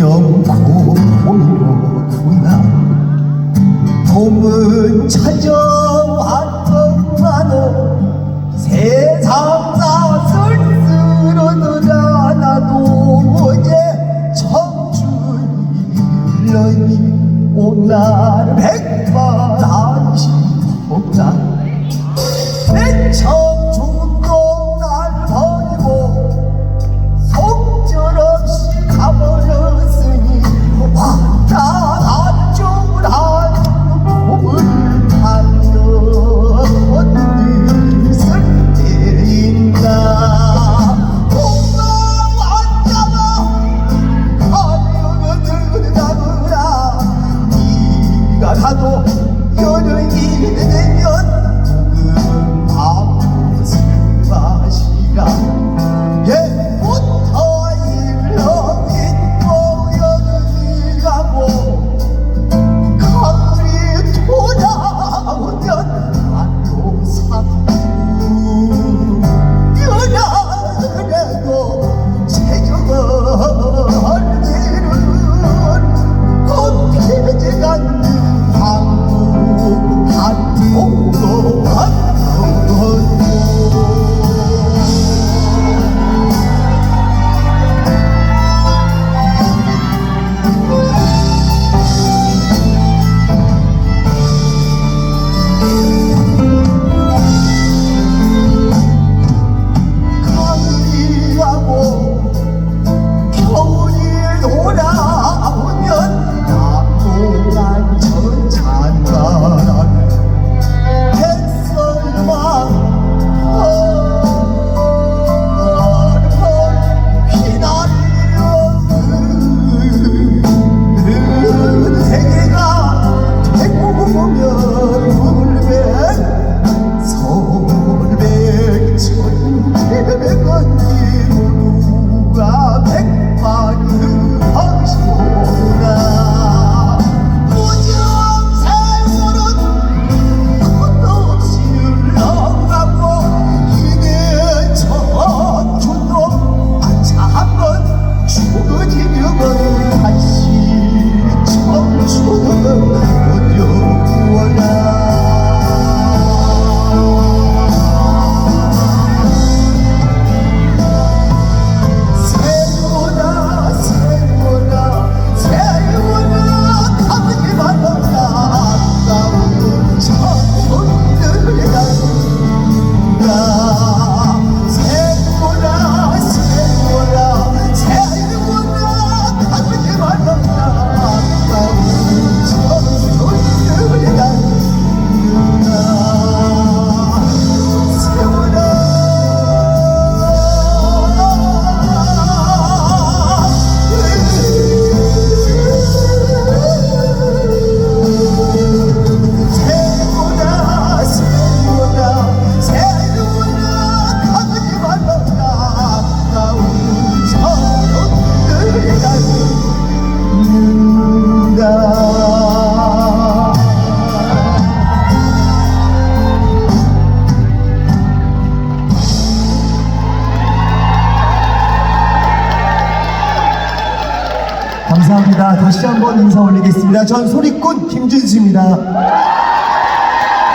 영고이로구나. 봄은 찾아왔건만은 세상 다 쓸쓸하더라. 나도 어제 청춘이 오늘 백발한시 없다. 내 청춘도 날 버리고 속절없이 가버렸으니 왔다 한쪽을 하는 봄을 달려 어디서 때린다. 엄마 왔잖아. 가려들다구나. 네가 가도 여름이 되면 아무것을 마시라. 예부터 일렁이고 여름이 가고 가을이 돌아오면 바로 삼고 연하래도 세정을 지는 꽃 피지 않는 한국 한국어 감사합니다. 다시 한번 인사 올리겠습니다. 전 소리꾼 김준수입니다.